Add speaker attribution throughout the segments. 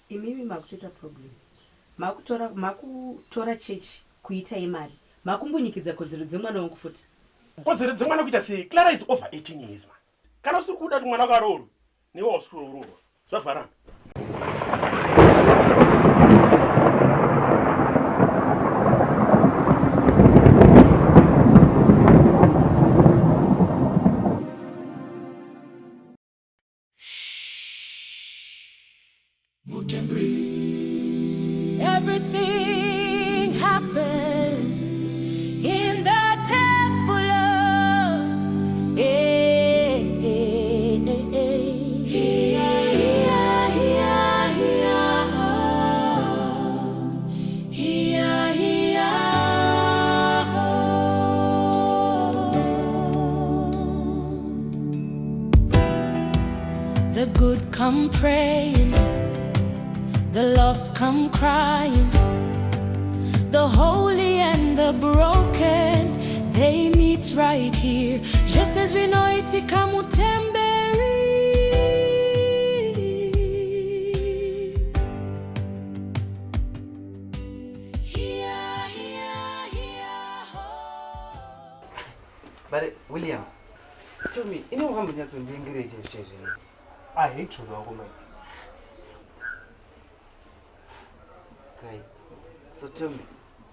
Speaker 1: Imimi makutoita problem. Makutora church kuita imari. Makumbunyikidza kodzero dzemwana wangu futi.
Speaker 2: Kodzero dzemwana kuita sei? Clara is over 18 years man. Kana usiri kuda kuti mwana wako aroorwe, newe usiri kuroorwa. Zvavharana.
Speaker 3: Everything happens in the temple of the good come praying, the lost come crying, the holy and the broken, they meet right here. Just as we know it, Kamutemberi.
Speaker 4: But William, tell me, you know how many years on the English station?
Speaker 2: I hate you, man.
Speaker 4: Right. So tell me,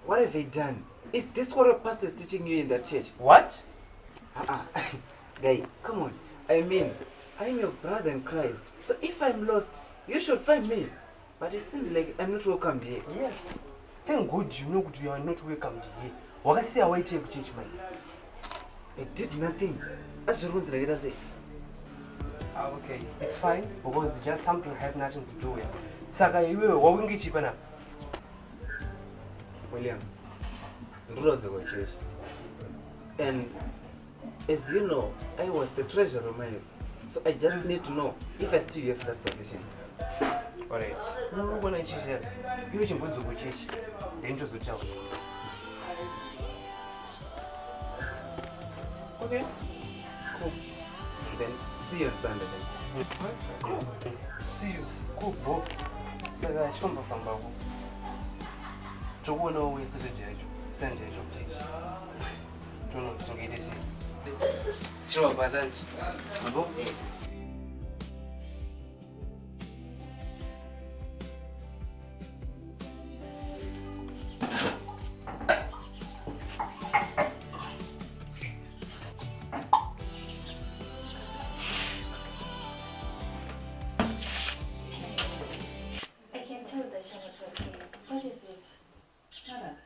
Speaker 4: what have they done? Is this what a pastor is teaching you in that church?
Speaker 2: What?
Speaker 4: Guy, come on. I mean, I'm your brother in Christ. So if I'm lost, you should find me. But it seems like I'm not welcome here.
Speaker 2: Yes. Thank God you know you are not welcome here. What see I wait to church, man?
Speaker 4: I did nothing. As the rules like say.
Speaker 2: Okay, it's fine because it's just something I have nothing to do with. Saka, you will get cheaper now.
Speaker 4: William, road to go church. And as you know, I was the treasurer of mine. So I just need to know if I still have that position.
Speaker 2: Alright. No, when I church, you should go to church. The interest will tell. Okay.
Speaker 4: Cool. Then see you on Sunday then.
Speaker 2: Cool. See you. Cool, bro. Saka, chomba pambavu. Chokuona wewe sasa jejo. Sanje jejo. Tono tsongete si.
Speaker 4: Chiro bazanti. Mabo?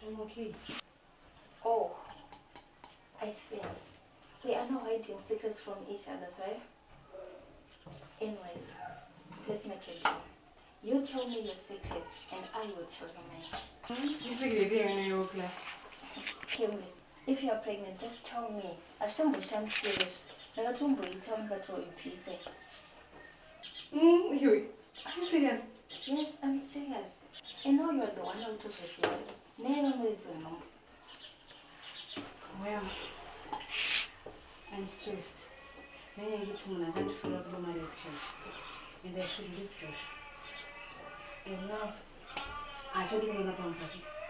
Speaker 1: I'm okay.
Speaker 5: Oh, I see. We are now hiding secrets from each other, right? Anyways, let's make a deal. You tell me your secrets, and I will tell you mine.
Speaker 1: You secret here in your class.
Speaker 5: Kill me. If you are pregnant, just tell me. I told you I'm serious. I told you tell me that you're in peace.
Speaker 1: Are you serious?
Speaker 5: Yes, I'm serious. I know you're the one who took the secret. Never made to know.
Speaker 1: Well, I'm stressed. Then I get home and I can't follow up my church. And I should leave Josh. And now, I said, you know,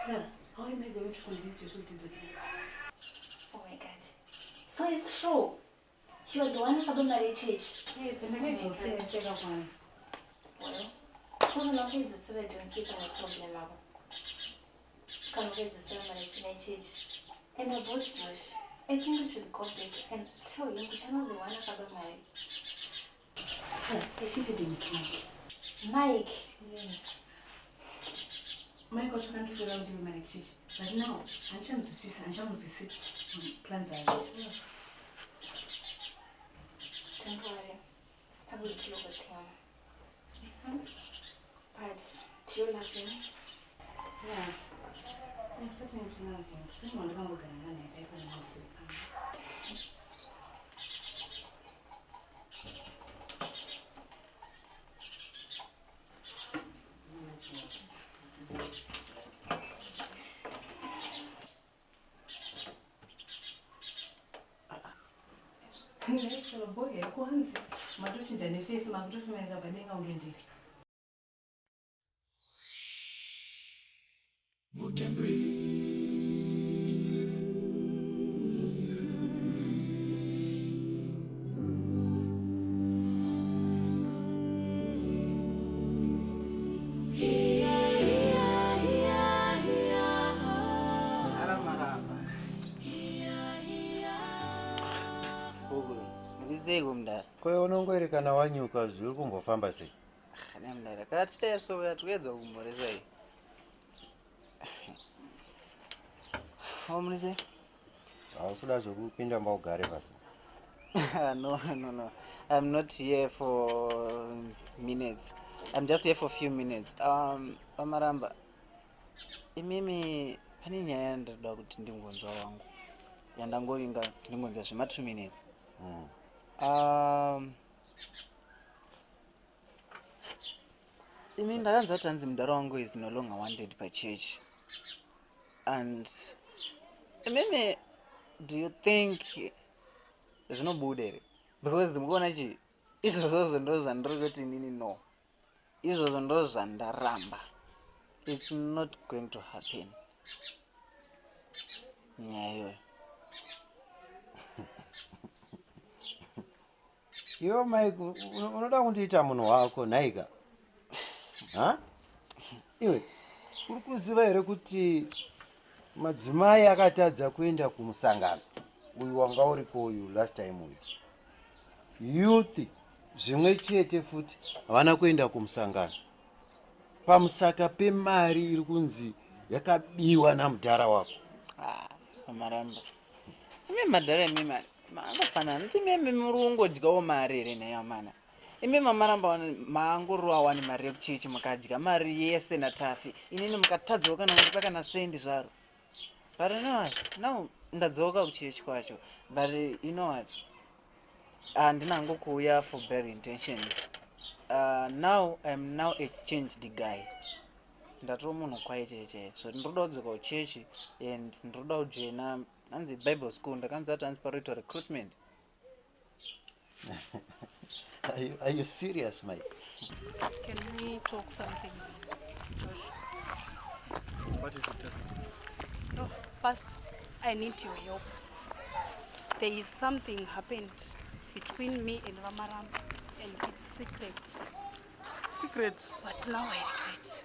Speaker 1: Clara, how am I going to convince you so it is okay?
Speaker 5: Oh my God. So it's true. You're the one who got married church.
Speaker 1: Yeah, but I need to say a second one.
Speaker 5: Well, so long as the student don't see any problem. Come get the ceremony to church. And about Josh, I think we should go back and tell him we are not the one who got married.
Speaker 1: I cheated in Mike.
Speaker 5: Mike?
Speaker 1: Yes. Mike was trying to figure out you married church. But now, I'm trying to see plans are ready.
Speaker 5: Don't worry. I will deal with him. But do you love him?
Speaker 1: Yeah. I'm certain to love him. Someone can't look at me if I can see. Let's go, boy. Kwanza, matoshinja nefesi makutofumana kabadenga ungendele.
Speaker 6: Kwa unongoerekana wanyuka zviri kumbofamba sei?
Speaker 4: Mdara katidaisoka toedza kumhoresa iyi. Omulise?
Speaker 6: Haukuda zvokupinda maugare basi.
Speaker 4: No. I'm not here for minutes. I'm just here for a few minutes. Pamaramba. Imimi pane nyaya ndoda kuti ndingonzwa wangu. Yandangovinga ndingonzwa zvema 2 minutes. Imi ndakanzwa kuti hanzi mudara wangu is no longer wanted by church. And imimi, do you think zvinobuda here? Because mukuona chi izvozvo ndo zvandiri kuti inini no. Izvozvo ndo zvandaramba. It's not going to happen. Nyaya iyoyo.
Speaker 6: Iwo Mike, unoda kundiita munhu wako nhaika? Iwe, uri kuziva here kuti madzimai akatadza kuenda kumusangano uyu wanga uriko uyu last time uyu. Youth zvimwe chete futi havana kuenda kumusangano pamusaka pemari iri kunzi yakabiwa namudhara wako.
Speaker 4: Pamaramba. Imi madhara imi maangofanana kuti mimi muri kungodyawo mari here neyo mana. Imi mamaramba maangorowa wani mari yekuchechi mukadya mari yese natafi. Inini mukatadzawo kana muchipa kana sendi zvaro. But you know what? Now ndadzoka kuchechi kwacho. But you know what? Ndinango kuuya for bad intentions. Now I'm now a changed guy. Ndatoo munhu kwaite. So ndinoda kudzoka kuchechi and ndinoda kujoina hanzi Bible school. Ndakanzwa kuti hanzi parito recruitment.
Speaker 6: Are you serious, Mike?
Speaker 1: Can we talk something, Josh?
Speaker 2: What is it?
Speaker 1: No, first, I need your help. There is something happened between me and Ramaramba, and it's secret.
Speaker 2: Secret?
Speaker 1: But now I regret.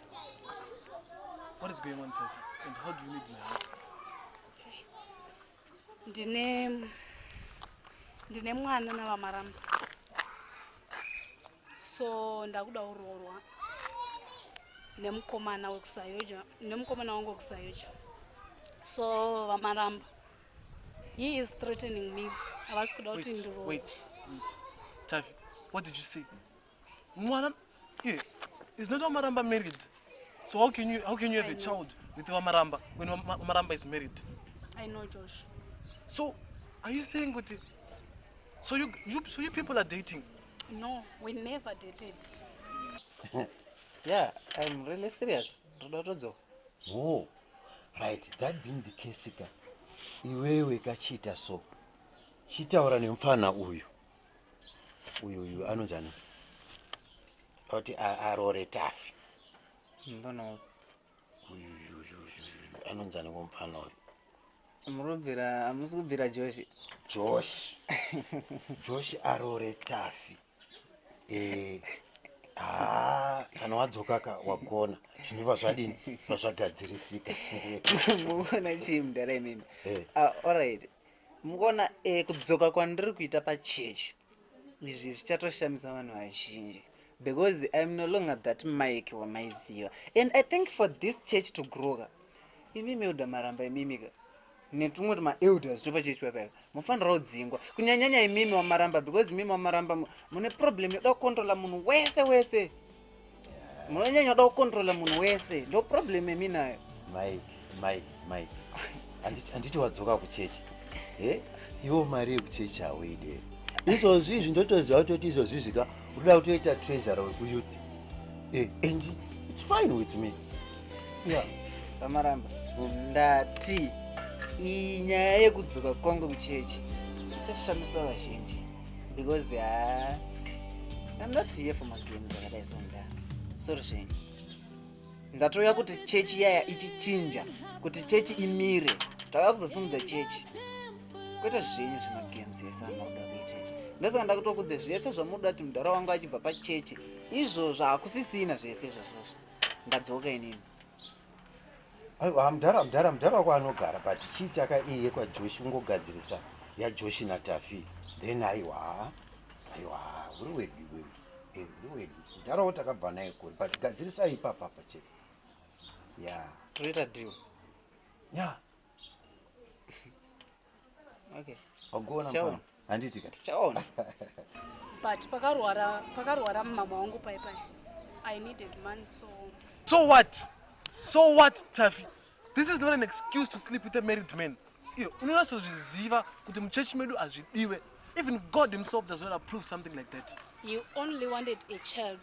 Speaker 2: What is going on, Tafi? And how do you need my help?
Speaker 1: Ndine mwana navamaramba. So ndakuda urorwa nemukomana wangu wekusayoja. So vamaramba, he is threatening me.
Speaker 2: Wait. Tafi, what did you say? Mwana? Yeah. Is not Wamaramba married? So how can you have a child with Wamaramba when Wamaramba is married?
Speaker 1: I know, Josh.
Speaker 2: So are you saying what? So you people are dating?
Speaker 1: No, we never dated.
Speaker 4: Yeah, I'm really serious.
Speaker 6: Oh, right. That being the case, iwewe kachita so. Chitaura nemfana uyu anonzani. Oti arore Tafi.
Speaker 4: Mbono.
Speaker 6: Anonzani ngomfana uyu.
Speaker 4: Amusi kubvira Josh.
Speaker 6: Josh arore Tafi. Kana wadzoka wagona zvinova zvadini zvagadzirisika.
Speaker 4: Muona chii mudhara imimi? Alright. Mukuona kudzoka kwandiri kuita pachechi izvi zvichatoshamisa vanhu vazhinji because I'm no longer that Mike wamaiziva, and I think for this church to grow, imimi Elder Maramba imimi netumwe elders topachechi papa mufanira kudzingwa kunyanyanya imimi Wamaramba, because imimi Wamaramba mune problem yoda kukontrola munhu wese. Munonyanya yoda kukontrola munhu wese, ndo problem imi nayo.
Speaker 6: Mike. Anditi wadzoka kuchechi. Iwo mari yekuchechi hauide. Izvozvi ndotoziva kuti izvozvi zvika unoda kutoita treasurer wekuyouth. And it's fine with me. Yeah.
Speaker 4: Wamaramba, ndati inyaya yekudzoka kwangu kuchechi ichashamisa vazhinji because I'm not here for my games akadai sonda. Sorry zvenyu. ndatouya kuti chechi yaya ichichinja kuti chechi imire tauya kuzosimudza chechi kwete zvenyu zvemagames ese anoda kuita izvi ndosaka ndakutokudze zvese zvamunoda kuti mudhara wangu achibva pachechi izvozvo hakusisina zvese izvozvozvo ndadzoka inini.
Speaker 6: aiwa mudhara wako anogara but chiitaka iye kwajosh ungogadzirisa yajosh natafi then aiwa uri wedu mudhara wo takabva naye kuri but gadzirisa ipapa pachete ya
Speaker 4: toita deal.
Speaker 6: ya
Speaker 4: Okay,
Speaker 6: wagoona
Speaker 4: Tichaona.
Speaker 6: mfana handitika
Speaker 4: tichaona.
Speaker 7: But pakarwara mama wangu pai. I needed money, so
Speaker 2: So what, Taffy? This is not an excuse to sleep with a married man. Unonasozviziva kuti muchechi medu hazvidiwe. Even God himself does not approve something like that.
Speaker 7: you only wanted a child.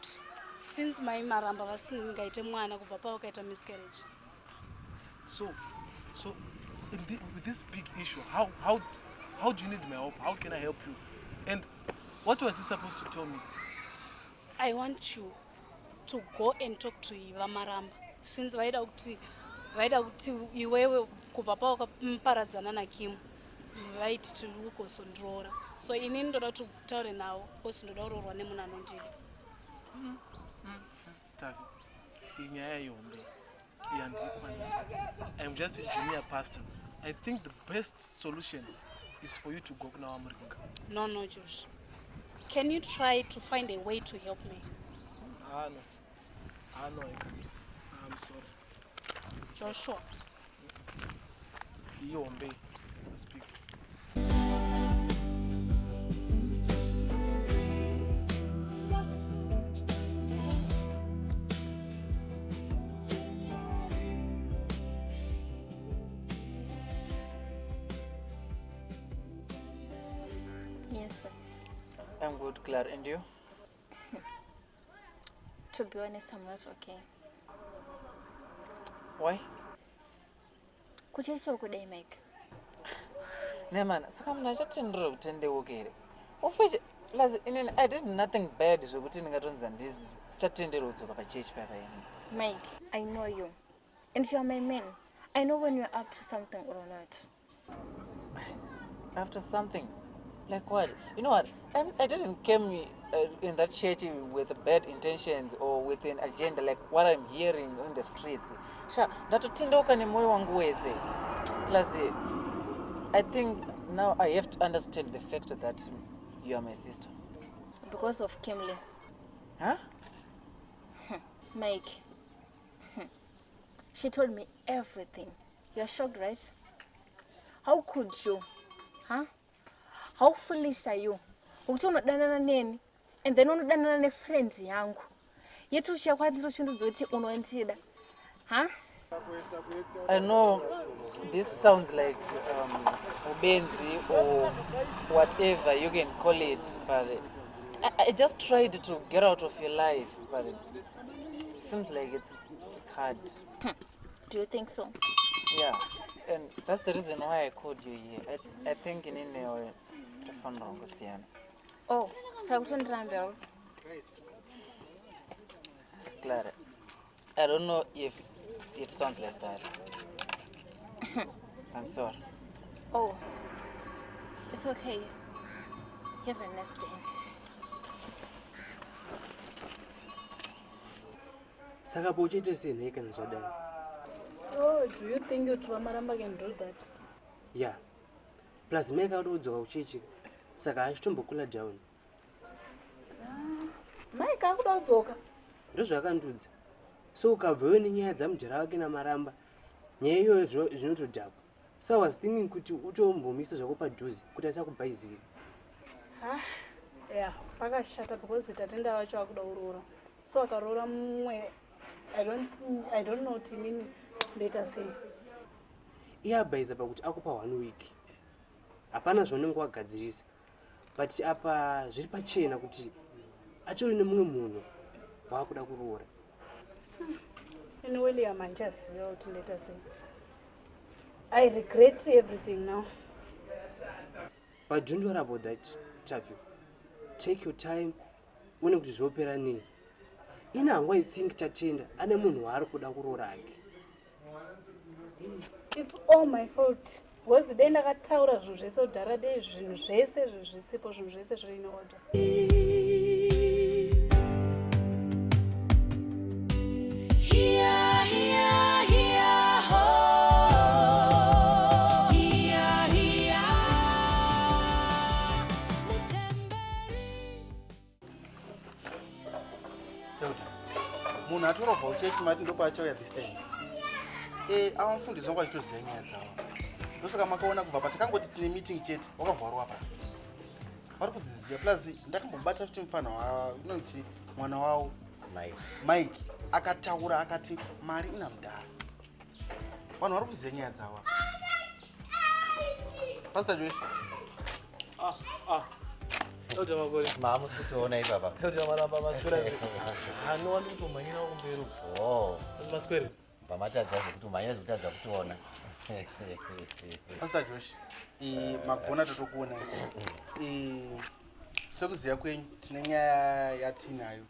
Speaker 7: Since my maramba vasingaite mwana kubva pawakaita miscarriage.
Speaker 2: So with this big issue, how do you need my help? How can I help you? And what was he supposed to tell me?
Speaker 7: I want you to go and talk to Iva Maramba. Since vaida kuti iwewe kubva pawakaparadzana naKim vaiti tiri kukosondorora. So inini ndoda kuti utaure nawo because ndoda kuroorwa nemunhu anondida.
Speaker 2: Taffy, inyaya yombe. I am just a junior pastor. I think the best solution is for you to go now, America.
Speaker 7: No, Josh. Can you try to find a way to help me?
Speaker 2: No. I'm sorry.
Speaker 7: Joshua.
Speaker 2: Yombe, speak.
Speaker 5: Yes, sir.
Speaker 4: I'm good, Claire, and you?
Speaker 5: To be honest, I'm not okay.
Speaker 4: Why?
Speaker 5: Kuchechi kudai Mike.
Speaker 4: Nemana, saka muna chatendera kutendeuka here. Of which, I did nothing bad zvokuti ndingatonzi ndizi chatendera kudzoka pachechi papa ini.
Speaker 5: Mike, I know you. And you're my man. I know when you're up to something or not.
Speaker 4: After something? Like what? You know what? I didn't come in that church with bad intentions or with an agenda like what I'm hearing on the streets. Sha, ndatotendeuka nemoyo wangu wese. Plus, I think now I have to understand the fact that you are my sister.
Speaker 5: Because of Kimley.
Speaker 4: Huh?
Speaker 5: Mike. She told me everything. You're shocked, right? How could you? Huh? How foolish are you? Ukuti unodanana neni and then unodanana nefriends yangu. Yetu uchakwatiro chintu zoti unondida. Huh?
Speaker 4: I know this sounds like ubenzi or whatever you can call it, but I just tried to get out of your life, but it seems like it's hard.
Speaker 5: Do you think so?
Speaker 4: Yeah, and that's the reason why I called you here. I think in any way to find wrong with Sian.
Speaker 5: Oh, sakutondrambe.
Speaker 4: Clara, I don't know if it sounds like that. I'm sorry.
Speaker 5: Oh, it's okay. Have a nice day.
Speaker 8: Saka pochite sei kana zvadai?
Speaker 7: Oh, do you think Maramba can do that?
Speaker 8: Yeah. Plus make out udzoka kuchechi. Saka achitombokula down.
Speaker 7: Mike akuda kudzoka.
Speaker 8: Ndozvakandudza. So ukabvewo nenyaya dzamujara wake naMaramba. Nyaya iyoyo zvinotodhakwa. So I was thinking kuti utombomisa zvako padhuze kuti asakubhaizira.
Speaker 7: Yeah, pakashata because tatenda vacho akuda kuroora. So akaroora mumwe, I don't know what inini later say.
Speaker 8: Iye abhaiza pakuti akupa 1 week. Hapana zvaunenge wagadzirisa. But apa zviri pachena kuti atori nemumwe munhu waakuda kuroora.
Speaker 7: Anyway, I'm just what later say. I regret everything now.
Speaker 8: But don't worry about that, Taffy. Take your time. When kuti zvopera nei. ina hangoithink tatenda ane munhu waari kuda kuroora ake.
Speaker 7: It's all my fault. Because dai ndakataura zvinhu zvese kudhara dei zvinhu zvese zvisipo zvinhu zvese zviri in order.
Speaker 6: Munhu atorobva uchechi mati ndopa achauya this time. Avamufundisi wangu achitoziva nyaya dzavo. Ndosaka makaona kubva patakangoti tine meeting chete wakavharwa pasi. Vari kudziziva plus ndakambobata kuti mufana unonzi mwana wavo Mike akataura akati mari ina mudhara. Vanhu vari kuziva nyaya dzavo. Pastor Joyce.
Speaker 2: Elder Magori.
Speaker 9: Mamus kutoona ibaba.
Speaker 2: Elder Maramba Masquerade. Hano ndi kutomanyira kumbero.
Speaker 9: Oh.
Speaker 2: Masquerade.
Speaker 9: Pamatadza kutomanyira kutadza kutoona.
Speaker 6: Pastor Josh, magona totokuona. Sekuziva kwenyu tine nyaya yatinayo.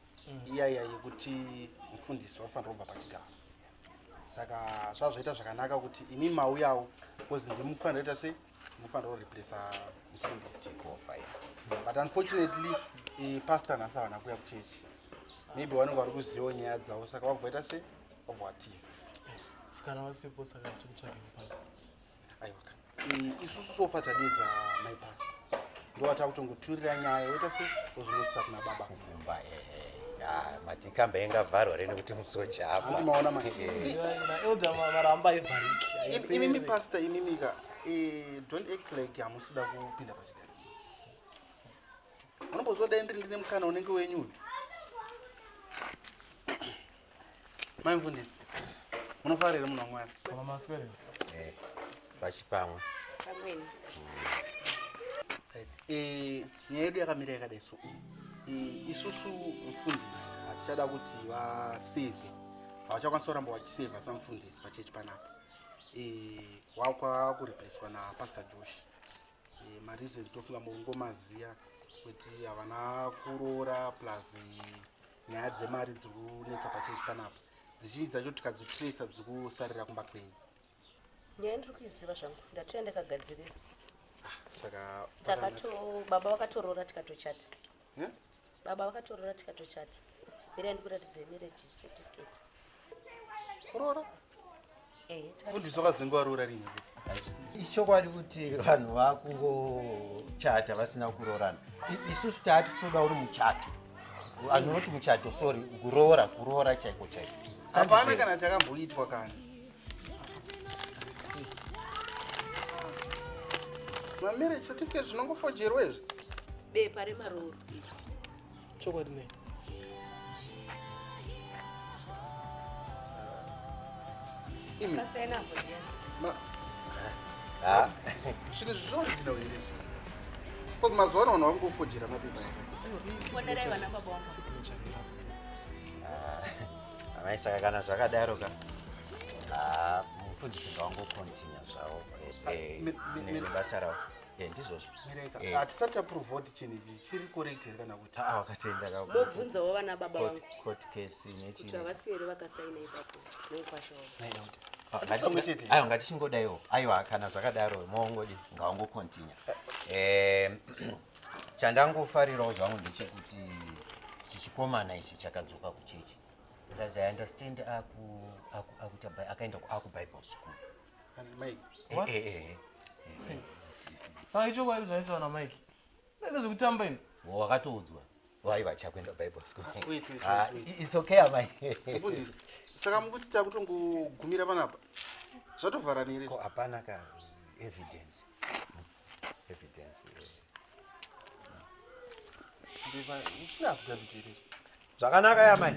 Speaker 6: Iyaya yekuti mufundisi wafanira kubva pachigaro. Saka zvazvoita zvakanaka kuti imi mauyawo because ndimufanira kuita sei? Mufanira kureplace mufundisi. But unfortunately, pastor nhasi havana kuuya kuchechi. Maybe vanenge vari kuzivawo nyaya dzavo saka vabvoita sei? Vabvatiza.
Speaker 2: Sikana vasipo saka tikutsvage pano.
Speaker 6: Aiwa. Isusu sofa tadedza my pastor. Ndowata kutongoturira nyaya yoita sei? Ozvinosisa kuna baba.
Speaker 9: Kumba matikamba ingavharwa rene kuti musoja apa.
Speaker 6: Handimaona mai.
Speaker 2: Elder Maramba ivhariki.
Speaker 6: Imimi pastor imimika. Don't act like hamusida kupinda pachigaro. Unombozodai ndine mukana unenge wenyu. Mai mufundisi. Munofarira munhu waMwari.
Speaker 2: Mama Masquerade.
Speaker 9: Pachipamwe.
Speaker 7: Pamweni.
Speaker 6: Nyaya yedu yakamira yakadai so. Isusu mufundisi hatichada kuti vasevhe. Havachakwanisa kuramba vachisevha samufundisi pachechi panapa. Wakureplacewa naPastor Josh. Mareasons tofunga mungomaziya kuti havana kuroora plus nyaya dzemari dziri kunetsa pachechi panapa. Zhinji dzacho tikadzitracer dziri kusarira kumba kwenyu.
Speaker 1: Nyaya ndiri kuiziva zvangu. Ndatoya ndakagadzirira.
Speaker 6: Saka
Speaker 1: baba vakatoroora tikatochata. Baba vakatoroora tikatochata. Mirai ndikuratidze marriage certificate.
Speaker 6: Kuroora? Mufundisi wakazenguva roora rini?
Speaker 9: Ichokwadi kuti vanhu vakungochata vasina kuroorana. Isusu taati toda uri muchato. Anoti muchato sorry kuroora chaiko chaiko.
Speaker 6: Hapana kana chakamboitwa kana. Marriage certificate zvinongofojerwa izvi.
Speaker 1: Bepa remaroro.
Speaker 2: Chokwadi nei.
Speaker 1: Pasina hapo ndiye.
Speaker 6: Zvinhu zvizvo here. Because mazuva ano vanhu vangofojera mapepa aka.
Speaker 1: Fonerai vana baba vangu.
Speaker 9: Amai saka kana zvakadaro mufundisi ngawangokontinya zvavo nebasa ravo. Ndizvozvo.
Speaker 6: Hatisati approve kuti chinhu ichi chiri correct here kana kuti.
Speaker 9: Wakatenda
Speaker 1: Mobvunzawo vana baba vangu.
Speaker 9: Court case nechi.
Speaker 1: Kuti havasiye here vakasaina ipapo. Nokwashawo.
Speaker 9: Aiwa ngatichingodaiwo. Aiwa kana zvakadaro maongodi ngawangokontinya. Chandangofarirawo zvangu ndechekuti chichikomana ichi chakadzoka kuchechi. Because I understand akaenda kuBible school.
Speaker 2: What? Saka ichokwadi zvaitwa naMike. Nende zvekutamba ino.
Speaker 9: Wakatoudzwa. Waiva chakwenda Bible school.
Speaker 6: Wait.
Speaker 9: It's okay amai.
Speaker 6: Mufundisi. Saka mukuti takutongogumira panapa. Zvatovhara nire.
Speaker 9: Ko hapana ka evidence.
Speaker 6: Uchina affidavit here.
Speaker 9: Zvakanaka yamai.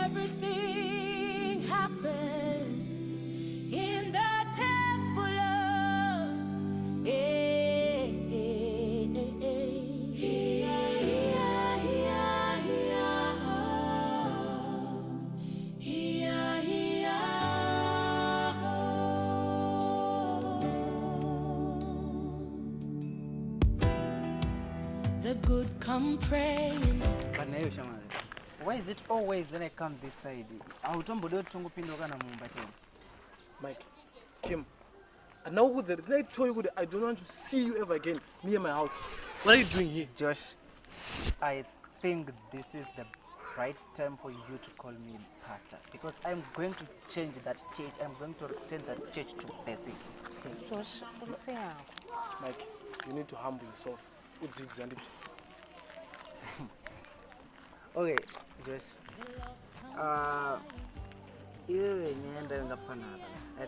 Speaker 3: Everything happens in the temple of the good come praying.
Speaker 4: Kana hiyo shamari. Why is it always when I come this side? Autombode tongopinda kana mumba tena.
Speaker 2: Mike, Kim, and now did I tell you I don't want to see you ever again near my house? What are you doing here?
Speaker 4: Josh, I think this is the right time for you to call me pastor because I'm going to change that church. I'm going to return that church to basic.
Speaker 1: Josh,
Speaker 2: Mike, you need to humble yourself.
Speaker 4: Okay, Josh. I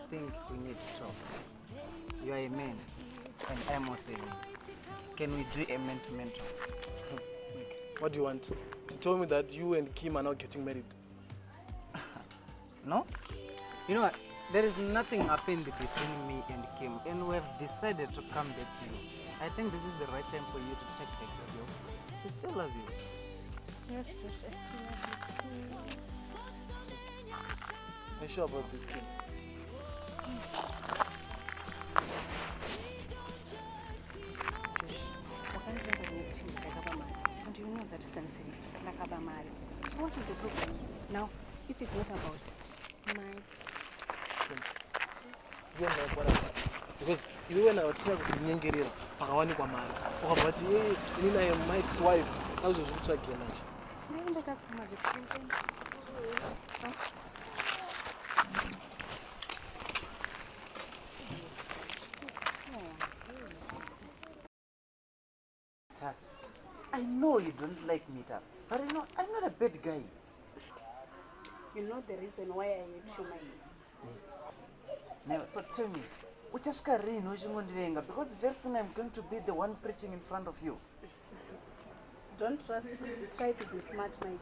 Speaker 4: think we need to talk. You are a man, and I'm also a man. Can we do a man-to-man talk?
Speaker 2: What do you want? To tell me that you and Kim are not getting married?
Speaker 4: No? You know what? There is nothing happened between me and Kim, and we have decided to come back to you. I think this is the right time for you to take back your girl. She still loves you.
Speaker 1: yes, Josh, I still love you.
Speaker 2: Are you sure about this, Kim?
Speaker 1: And you know that you can say Lakabamari. So what is the problem? Now, if it's not about my
Speaker 2: You know what I'm because you when I was trying to nyengirira pakawani kwa mari ukabva kuti inini I am Mike's wife sauzozvitsvagira manje
Speaker 4: I know you don't like me, Tap, but you know, I'm not a bad guy.
Speaker 7: You know the reason why I hate you, Mike.
Speaker 4: Now, so tell me, because very soon I'm going to be the one preaching in front of you.
Speaker 7: Don't trust me. Try to be smart, Mike.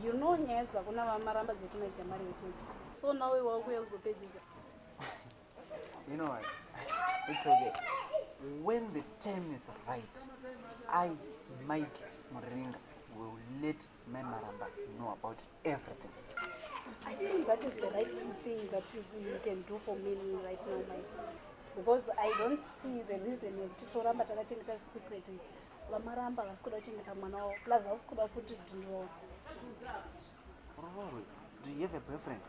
Speaker 7: You know nyaya dzakuna vamaramba dzotunoita mari yechechi. So now we will uzopedzisa.
Speaker 4: You know what? It's okay. When the time is right, I, Mike Moringa, will let Maramba know about everything.
Speaker 7: I think that is the right thing that you can do for me right now, Mike. Because I don't see the reason to Choramba Takatinka secret. Vamaramba vasikuda kuchengeta mwana wavo plus vasikuda futi kuti ndiwo.
Speaker 4: Do you have a boyfriend?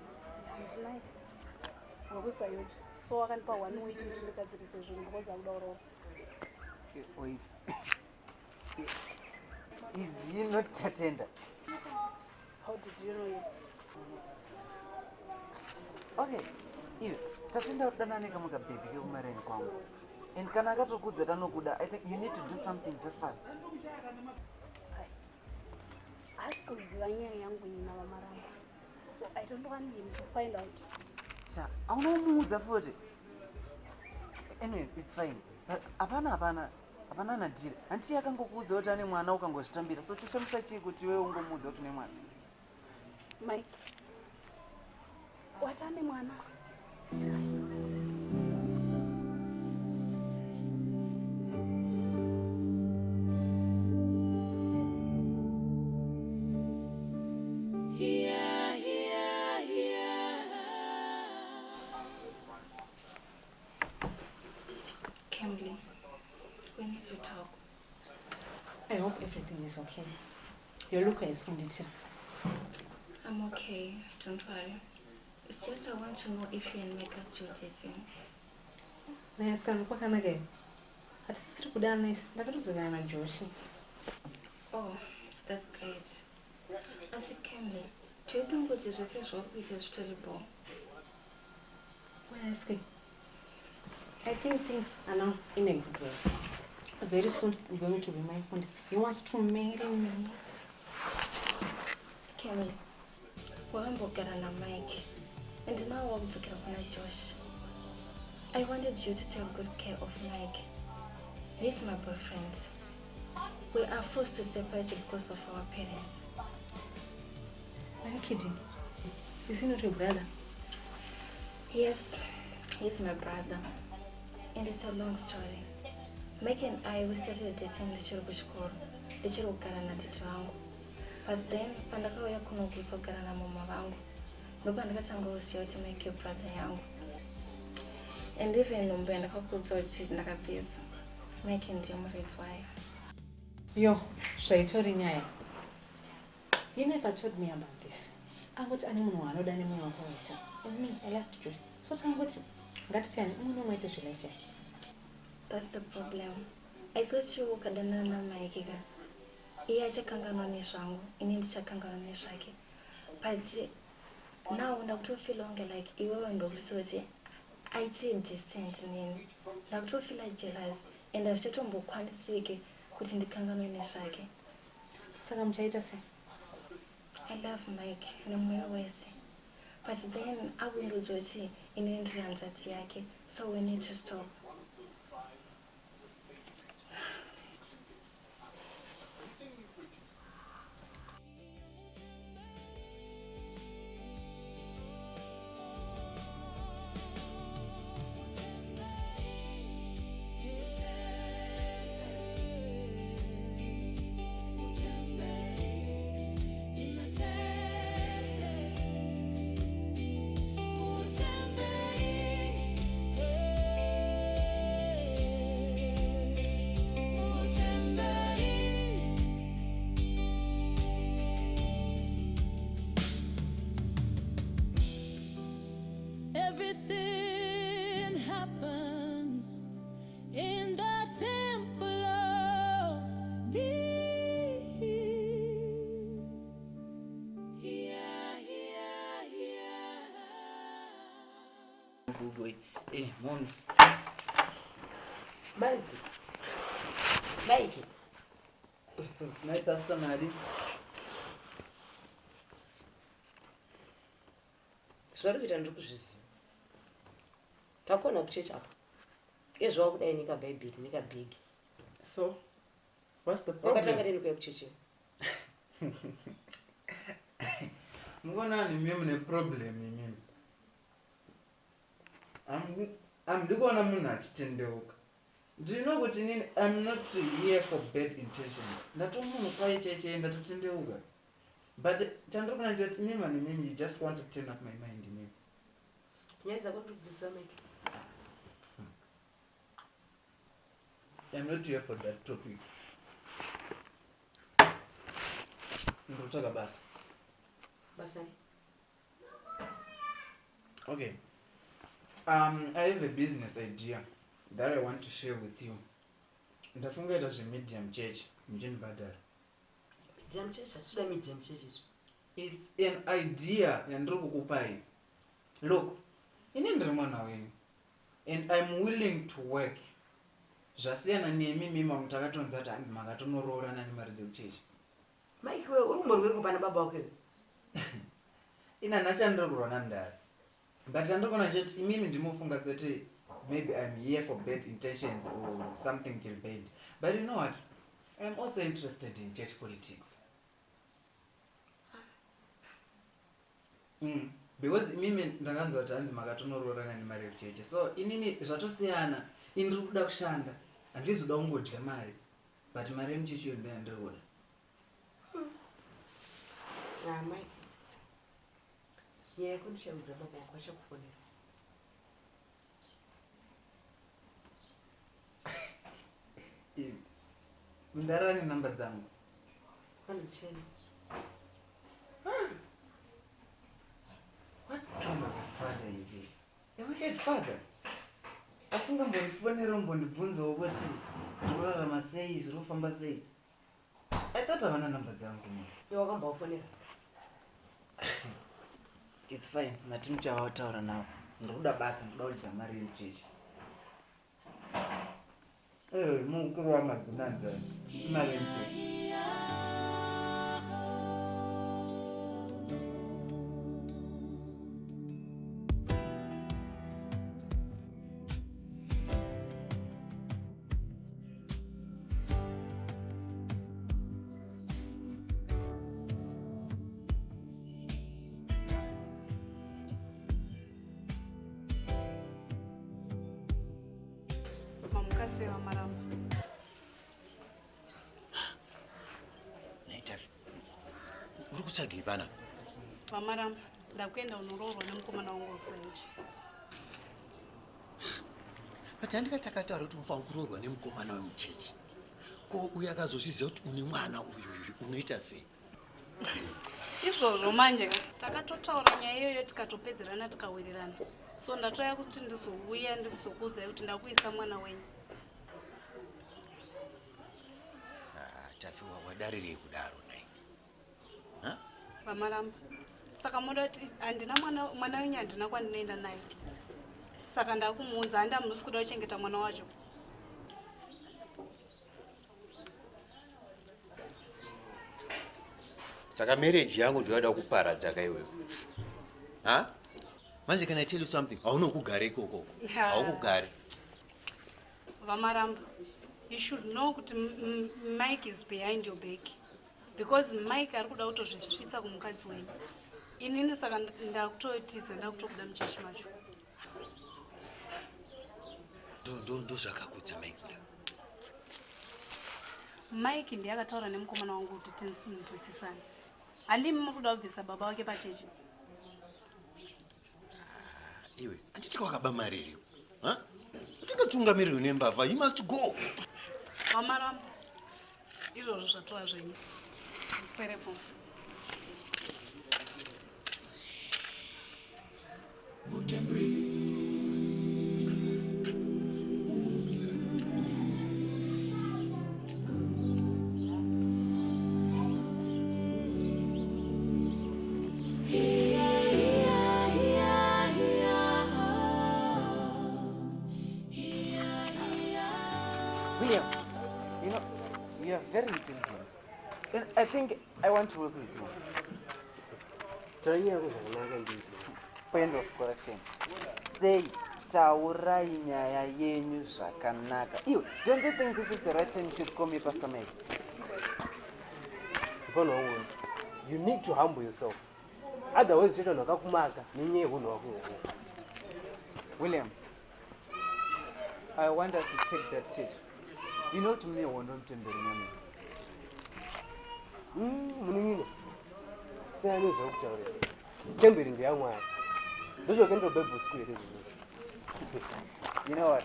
Speaker 7: Handinai. Wakusayoji. So wakanipa 1 week kuti ndikadzirise zvinhu because akuda kuroora.
Speaker 4: Wait. Is he not Tatenda?
Speaker 7: How did you know it?
Speaker 4: Okay. Iwe, Tatenda udanane kama baby ke umareni kwangu. And kana akatokudza tanokuda, I think you need to do something very fast.
Speaker 7: Ask kuziva nyaya yangu ina vamaramba. So I don't want him to find out.
Speaker 4: Sha, aunomuudza futi. Anyway, it's fine. Hapana nadhiri. Hanti akangokuudza kuti ane mwana ukangozvitambira. So choshamisa chii kuti wewe ungomuudza kuti une mwana?
Speaker 7: Mike. What ane mwana?
Speaker 5: Kimberly, we need to talk.
Speaker 1: I hope everything is okay. Your look is on it.
Speaker 5: I'm okay, don't worry. It's just I want to know if you and Mike are still dating. Oh, that's great. I said, Kimberly, do you think what is wrong with is terrible?
Speaker 1: I think things are now in a good way. Very soon I'm going to be my friend. He wants to marry me.
Speaker 5: Kimberly, we're going to Mike. And now we're going to get on Josh. I wanted you to take good care of Mike. He's my boyfriend. We are forced to separate because of our parents.
Speaker 1: Are you kidding? Is he not your brother?
Speaker 5: Yes, he's my brother. And it's a long story. Mike and I, we started dating Lichiro Bushkoro. Lichiro Garana Tito wangu. But then, pandakauya kuno kuzogara na mama vangu. Ndoba ndakatanga kuziva kuti Mike your brother yangu. And even nombe ndakakuudza kuti ndakapedza. Mike ndiye muridzi wayo.
Speaker 1: Yo, zvaitori nyaya. You never told me about this. Angoti ane munhu waanoda nemwoyo wako wese. And me, I love Josh. So tangoti ngatisiyane umwe nomwe aite zvelife yake.
Speaker 5: That's the problem. I thought you wakadana na Mike ka. Iye achakanganwa nezvangu, ini ndichakanganwa nezvake. But now ndakutofeel unge like iwewe ndokutoti aite distant nini. Ndakutofeel jealous and azvitombokwanisike kuti ndikanganwe nezvake.
Speaker 1: Saka muchaita sei?
Speaker 5: I love Mike nemwoyo wese. But then akundoti ini ndiri hanzvadzi yake. So we need to stop.
Speaker 3: Everything happens in the temple of thee.
Speaker 4: Mons.
Speaker 10: Mike.
Speaker 4: My customer.
Speaker 10: Zvari kuita ndiri kuzviziva. Takona kuchechi apa. Ezvava kudai nekabhaibheri nekabhegi.
Speaker 4: So, what's the problem?
Speaker 10: Wakatanga rini kuya kuchechi?
Speaker 4: Mukona mimi mune problem mimi. Ndikuona munhu achitendeuka. Do you know what you mean? I'm not here for bad intentions. Ndatomunhu kwaye cheche ndatotendeuka. But chandiri kuona ndoti mimi and mimi, you just want to turn up my mind mimi.
Speaker 10: Nyaya dzako ndikudzidzisa Mike.
Speaker 4: I'm not here for that topic. Ndotaka basa.
Speaker 10: Basani.
Speaker 4: Okay. I have a business idea that I want to share with you. Ndafunga ita medium church mjini Badara.
Speaker 10: Medium church, asuda medium church.
Speaker 4: It's an idea yandiri kukupai. Look, ini ndiri mwana wenyu and I'm willing to work. Zvasiyana nemi mima mutakatonza kuti hanzi makatonororana nemari dzekuchechi.
Speaker 10: Mike, wewe uri kumborwei kupana baba wako?
Speaker 4: Ina nachandiri kurona ndari. But ndandikona cheti imimi ndimofunga seti maybe I'm here for bad intentions or something till bad. But you know what? I'm also interested in church politics. Because imimi ndakanzwa kuti hanzi makatonororana nemari yekuchechi. So inini zvatosiyana, indiri kuda kushanda. Handizoda kungodya mari. But mari yemuchechi iyo ndiyo yandiri kuda.
Speaker 10: Mike. Yeah, kundishaudza baba wako achakufonera.
Speaker 4: Ndarani namba dzangu.
Speaker 10: Kandisheni.
Speaker 4: What kind of a father is he? A wicked father. Asingambondifonera mbondibvunzawo kuti ndinorarama sei, zvinofamba sei. I thought havana namba dzangu mimi.
Speaker 10: Iwe wakambofonera.
Speaker 4: It's fine. Natimuchataura nawo. Ndikuda basa, ndikuda kudya mari yemuchechi. Mukuru wamabhinanza. Mari yemuchechi.
Speaker 7: Mamukase Vamaramba.
Speaker 9: Naita. Uri kutsvagei bana?
Speaker 7: Vamaramba, ndakuenda unoroorwa nemukomana wangu Rusenji.
Speaker 9: But handikati akataura kuti mufanira kuroorwa nemukomana wemuchechi. Ko uyo akazozviziva kuti une mwana uyu unoita sei?
Speaker 7: izvozvo manje takatotaura nyaya iyoyo tikatopedzerana tikawirirana, so ndatoya kuti ndizouya ndizokuudzai kuti ndakuisa mwana wenyu.
Speaker 9: Tafi wadarirei kudaro nai?
Speaker 7: Vamaramba, saka muda kuti handina mwana wenyu handina kwandinoenda naye, saka ndakumuudza handa munosi kuda kuchengeta mwana wacho.
Speaker 9: Saka marriage yangu ndoyada kuparadza kaiwewe. Manje can I tell you something? Haunokugara ikoko. Haukugari.
Speaker 7: Vamaramba, you should know kuti Mike is behind your back. Because Mike ari kuda kutozvisvitsa kumukadzi wenyu. Inini saka ndakutotiza ndakutokuda muchechi macho.
Speaker 9: Ndo zvakakudza Mike kuda.
Speaker 7: Mike ndiye akataura nemukomana wangu kuti tinzwisisane. Handimi muri kuda kubvisa baba wake pachechi.
Speaker 9: Iwe, handiti kwakaba mariri. Utingatungamiriri nembavha, you must go.
Speaker 7: Vamaramba, izvozvo zvatova zvenyu. Muserepo.
Speaker 4: William, you know, you are very intelligent. And I think I want to work with you. Point of correction. Say it. Taurai nyaya yenyu zvakanaka. Iwe, don't you think this is the right time you should call me Pastor Mike?
Speaker 8: You need to humble yourself. Otherwise, you don't know.
Speaker 4: William, I want us to take that church. You know, to me, I want to tell
Speaker 8: Muningino. Say I know Tembering the young one. Those are going to Bible school.
Speaker 4: You know what?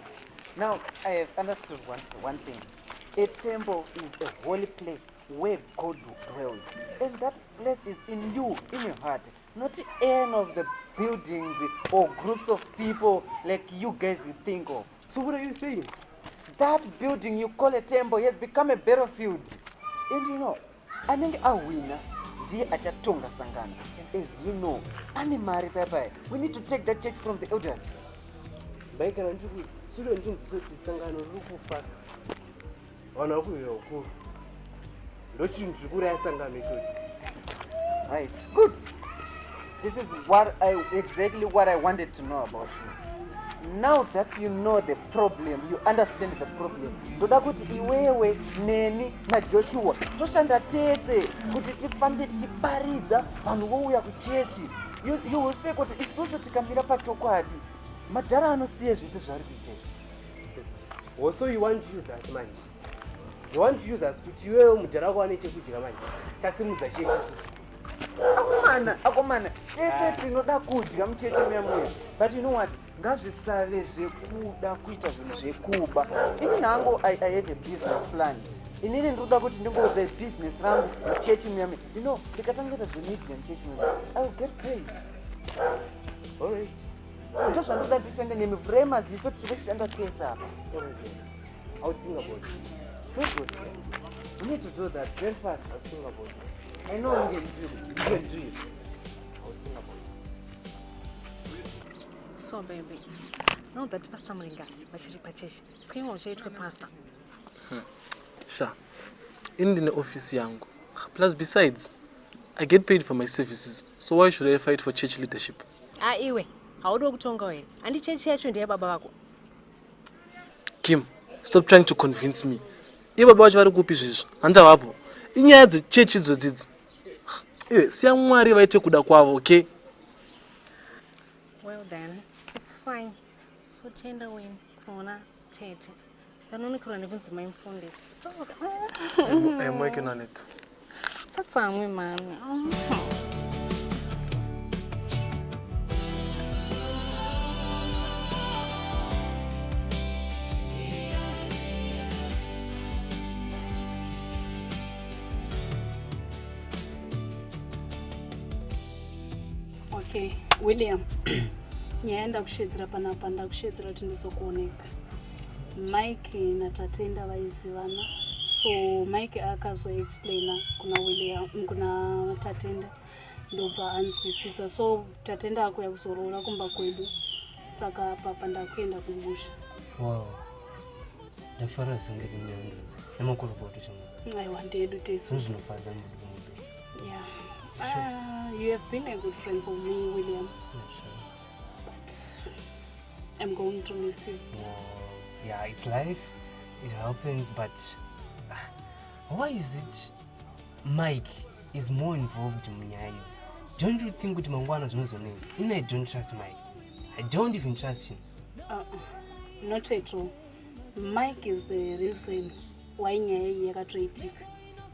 Speaker 4: Now I have understood one thing. A temple is a holy place where God dwells. And that place is in you, in your heart. Not any of the buildings or groups of people like you guys think of.
Speaker 8: So what are you saying?
Speaker 4: That building you call a temple has become a battlefield. And you know, I think a winner, Achatunga Sangana. As you know, Animari Bye. We need to take that church from the elders.
Speaker 8: Right.
Speaker 4: Good. This is exactly what I wanted to know about you. Now that you know the problem, you understand the problem. Toda kuti iwewe neni na Joshua toshanda tese kuti tifambe tichiparidza vanhu vouya kuchechi. You will say kuti isusu tikamira pachokwadi madhara anosiye zvese zvari kuita.
Speaker 8: Also you want to use us manje. You want to use us kuti iwewe mudhara wako ane chekudya manje. Tasimudza chechi.
Speaker 4: Akomana, tese tinoda kudya muchechi memuya. But you know what? Ngazvisave zvekuda kuita zvinhu zvekuba. Ini nangu I have a business plan. Inini ndoda kuti ndingoudza business rangu muchechi muyami. You know, ndikatangita zvemedia muchechi muyami, I will get paid.
Speaker 8: Alright.
Speaker 4: Ndo zvandoda ndishande nemivhura yemaziso tiri kushanda tese apa.
Speaker 8: I'll think about it.
Speaker 4: Very good. You need to do that very fast.
Speaker 8: I'll think about it.
Speaker 4: I know you can do it. You can do it.
Speaker 8: I'll think about it.
Speaker 10: So baby, now that Pastor Mringa, Bashiri Pachesh, scheme of shade for Pastor.
Speaker 2: Sure. In the office yangu. Plus besides, I get paid for my services. So why should I fight for church leadership?
Speaker 10: Iwe, haudo kutonga wewe. Andi church yacho ndiye baba wako.
Speaker 2: Kim, stop trying to convince me. Iye baba wacho vari kupi zvizvo? Handa wapo. Inyaya dzechechi idzodzidzi. Iwe, siya Mwari vaite kuda kwavo, okay?
Speaker 10: Well then, it's fine. So tender win, kona, tete. Danonikurwa nekunzi maimfundisi.
Speaker 2: I'm working on it.
Speaker 10: Satsamwe mami.
Speaker 7: Okay, William. Nyaya ndakushedzera panapa ndakushedzera kuti ndizokuoneka. Mike natatenda vaizivana. So Mike akazoexplaina kuna William kuna tatenda ndobva anzwisisa. So tatenda akuya kuzorora kumba kwedu. Saka papa ndakuenda kumusha.
Speaker 8: Wow. Ndafara singeti mbiandudza. Nemakurukota chama.
Speaker 7: Aiwa ndedu tese.
Speaker 8: Zvinofadza mudu.
Speaker 7: Yeah. You have been a good friend for me, William. But I'm going to miss you.
Speaker 8: Yeah, it's life. It happens, but why is it Mike is more involved in my eyes? Don't you think with Mangwana Zunzonese? I don't trust Mike. I don't even trust him.
Speaker 7: Not at all. Mike is the reason why nyaya yakatroitika.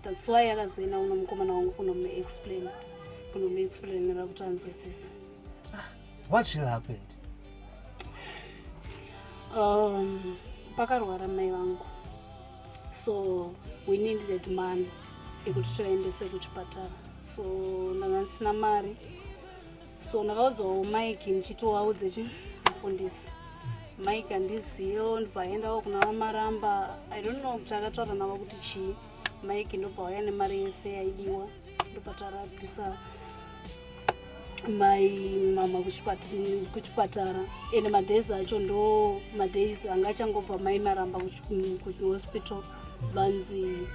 Speaker 7: That's why yakazoenda uno mukomana wangu kunomuexplainira kuti anzwisise.
Speaker 8: What really happened?
Speaker 7: Pakarwara mai vangu. So we needed money ekuti toendese kuchipatara. So ndanga ndisina mari. So ndakaudzawo Mike ndichitovaudze mufundisi. Mike andizivo ndibvaendawo kuna Vamaramba. I don't know kuti akataura navo kuti chii. Mike ndobva wauya nemari yese yaidiwa. Ndobva tarapisa mai mama kuchipatara. Ende madays acho ndo madays anga achangobva mai Maramba kuhospital. Vanzi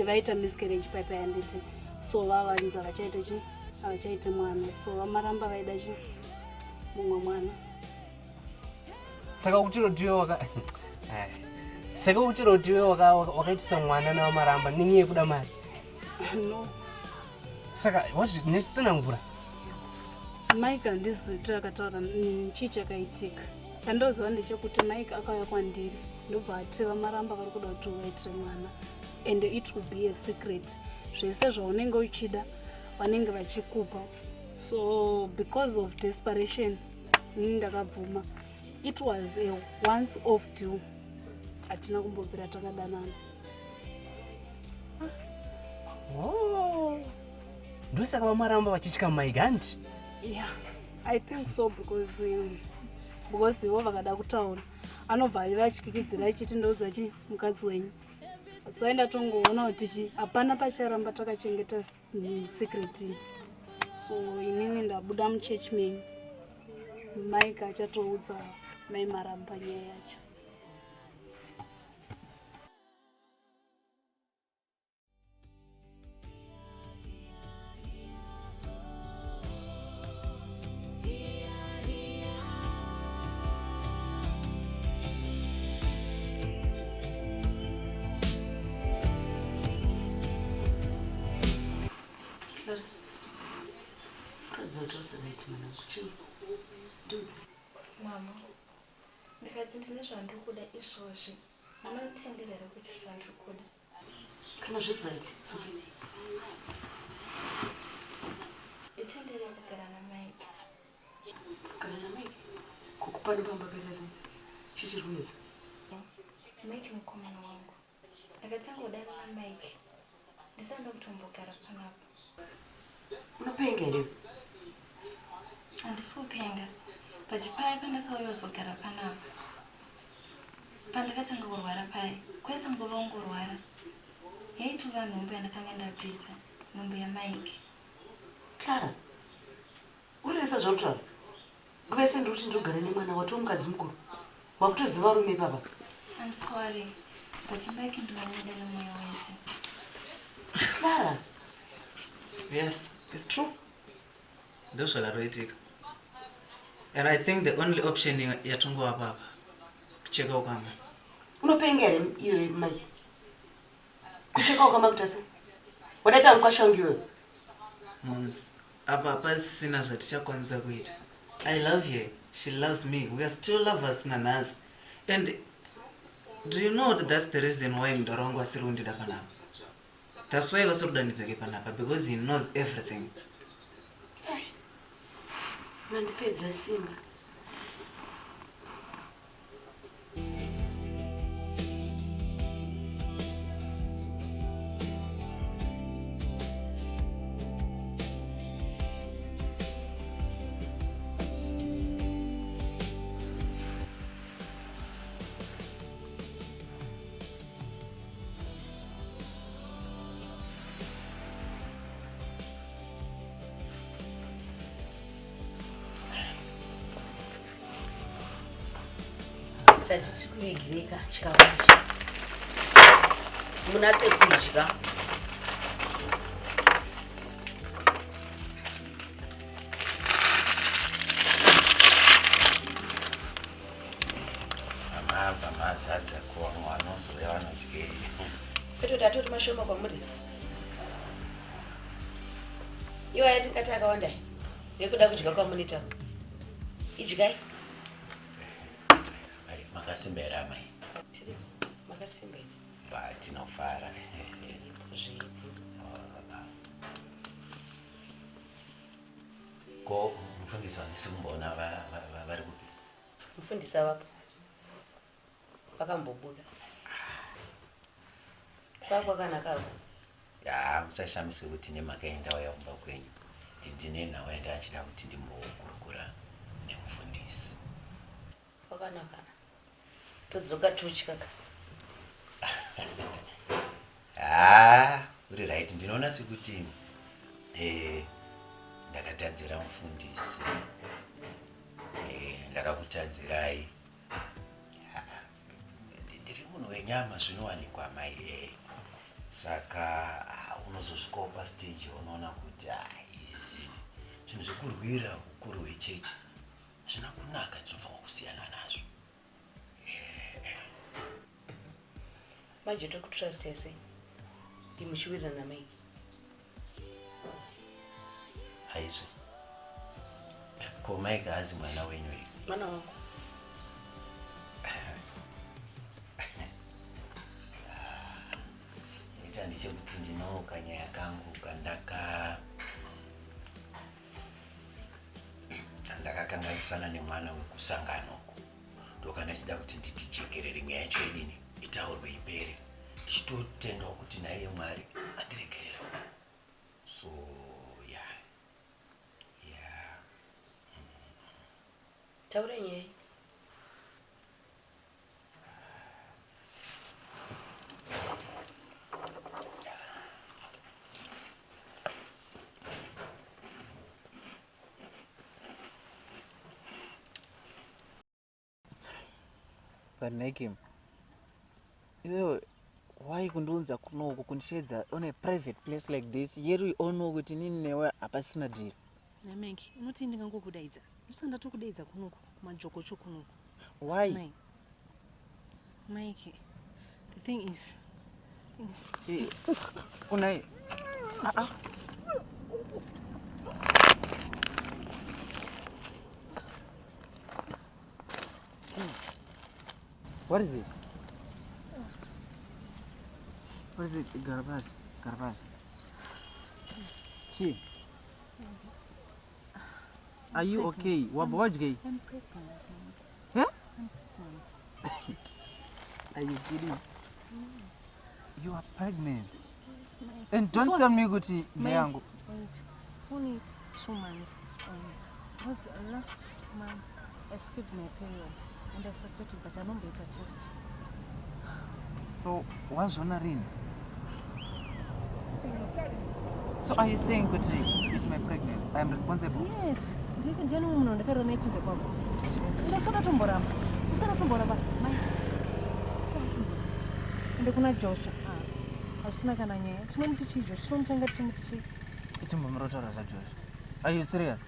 Speaker 7: vaita miscarriage pipe handiti. So vavanzi avachaite mwana. So Vamaramba vaida mumwe mwana.
Speaker 8: Saka uchirodiwe wakaitisa mwana naVamaramba nenyaya yekuda mari.
Speaker 7: No.
Speaker 8: Saka nechitsanangura.
Speaker 7: Mike handizoti akataura chii chakaitika. Chandoziva ndechekuti Mike akauya kwandiri ndobva ati Vamaramba vari kuda kuti uvaitire mwana. And it will be a secret. Zvese zvaunenge uchida vanenge vachikupa. So because of desperation ndakabvuma. It was a once off deal. Hatina kumbopera takadanana.
Speaker 8: Oh. Ndosaka Vamaramba vachitya Mike hanti?
Speaker 7: Yeah, I think so because ivo vakada kutaura. Anobva vachikwikidzira achiti ndoudza mukadzi wenyu. So ndatongoona kuti hapana pacharamba takachengeta secret. So inini ndabuda muchurch menyu. Mike achatoudza mai Maramba nyaya yacho.
Speaker 5: Mama, ndikati ndine zvandikuda izvozvi. Munotendera kuti zvandikuda.
Speaker 10: Kana zviright, sorry.
Speaker 5: Nditendere kugara naMike.
Speaker 10: Kugara naMike? Kukupani pamba pereza. Chichirwedza.
Speaker 5: Mike mukomana wangu. Ndakatsangodana naMike. Ndisanda kutombogara panapa.
Speaker 10: Unopenga here?
Speaker 5: Handisi kupenga. Pachipaya pandakauya kuzogara panapa. Pandakatanga kurwara paya. Kwese nguva ungorwara. Yaitova nhumbu yandakanga ndabvisa. Nhumbu yaMike.
Speaker 10: Clara, urinesa zvakutaura. Nguva yese ndiri kuti ndirigara nemwana watoo mukadzi mukuru. Wakutoziva rume papa.
Speaker 5: I'm sorry, but Mike ndinomuda nemwoyo wese.
Speaker 10: Clara.
Speaker 4: Yes, it's true. Those are right. And I think the only option yatongova papa kucheka ukama.
Speaker 10: Unopenga here iwe Mike? Kucheka ukama kutase? Wadata mukwashongi iwe?
Speaker 4: Mons, apa pasina zvatichakwanisa kuita. I love her. She loves me. We are still lovers nanhasi. And do you know that that's the reason why mudaro wangu asiri kundida panapa? That's why vasiri kudanidzake panapa, because he knows everything.
Speaker 10: Mandipedza simba. Tatiti kuigirika chikafu. Munatse kudya.
Speaker 9: Masadza kuwa anozoya vanodyei.
Speaker 10: Peto tatori mashoma kwamuri. Iwo yatingati akawanda yekuda kudya kwamunita. Idyai.
Speaker 9: Makasimba here amai?
Speaker 10: Tiri makasimba here.
Speaker 9: Tinofara. Ko mufundisi wandisi kumboona vari kupi?
Speaker 10: Mufundisa vapo vakambobuda. Kwakwakanaka.
Speaker 9: Ya musashamiswe kuti nemakaenda waya kumba kwenyu. Ndine nhau yanga achida kuti ndimbokurukura nemufundisi.
Speaker 10: Kwakanaka. Todzoka tuchikaka.
Speaker 9: Uri right, ndinoona sekuti ndakatadzira mufundisi. Ndakakutadzirai. Ndiri munhu wenyama zvinowanikwa mai. Saka unozosvikawo pastage unoona kuti izvi zvinhu zvekurwira ukuru hwechechi zvina kunaka, tinofanira kusiyana nazvo.
Speaker 10: Manje tokutrust yese. Imuchiwirirana mai.
Speaker 9: Haizve. Ko Mike hazi mwana wenyu here?
Speaker 10: Mwana wangu.
Speaker 9: Ita ndichekuti ndinouka nyaya kangu ndakakanganisana nemwana wekusangana uku. Ndoka ndachida kuti nditi jekerere nyaya yacho idini itaurwe ipere. Ndichitotendawo kuti naiye Mwari andiregerera. So
Speaker 10: Taure nyaya.
Speaker 4: But Nakim, why kundiunza kunoku kundishedza on a private place like this? Yeru ono kuti nini newe hapasina deal.
Speaker 1: Nameki, unoti ndingangokudaidza. Usanda tokudaidza kunoku kumajokocho kunoku.
Speaker 4: Why?
Speaker 1: Mike, the thing is
Speaker 4: Unai. What is it? What is it? Garbaz. Chi. Are you okay? What's gay?
Speaker 1: I'm pregnant.
Speaker 4: Huh?
Speaker 1: I'm pregnant.
Speaker 4: Are you kidding?
Speaker 1: No.
Speaker 4: You are pregnant.
Speaker 1: Yes,
Speaker 4: And don't tell me Guti Neango.
Speaker 1: Wait, it's only 2 months. Because last month I skipped my period and I suspected, but I don't get a test.
Speaker 4: So, what's honoring? So are you saying Guti is my pregnant? I am responsible?
Speaker 1: Yes. Ndiani munhu ndakarona ikunze kwako. Ndasaka tomboramba. Usana tomboramba. Mai. Ende kuna Joshua. Asina kana nyaya. Tinomuti chi Joshua? Tinomuchanga tichimuti chi?
Speaker 4: Ichimbomurotora Joshua. Are you serious?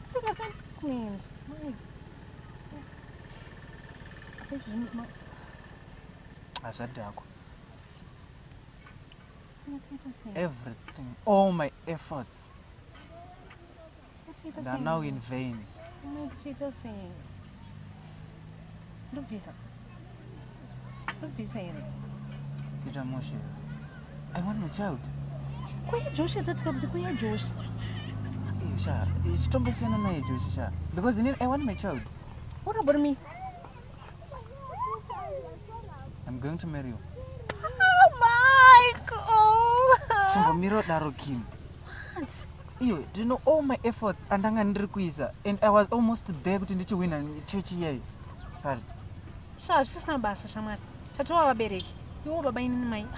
Speaker 1: Serious means. Mai.
Speaker 4: Azadako. Everything, all my efforts, they are now in vain.
Speaker 1: Look,
Speaker 4: I want my child.
Speaker 1: Josh,
Speaker 4: because I want my child.
Speaker 1: What about me?
Speaker 4: I'm going to marry you.
Speaker 1: Oh my God!
Speaker 4: What? Do you know all my efforts and I was almost there to win a church here.
Speaker 1: Sha, sisina basa shamari. Tatoa wabereki. Yo baba ini ni Mike.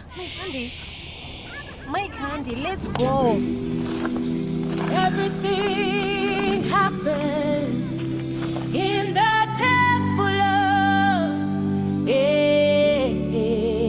Speaker 1: Mike Andy, let's go.
Speaker 3: Everything happened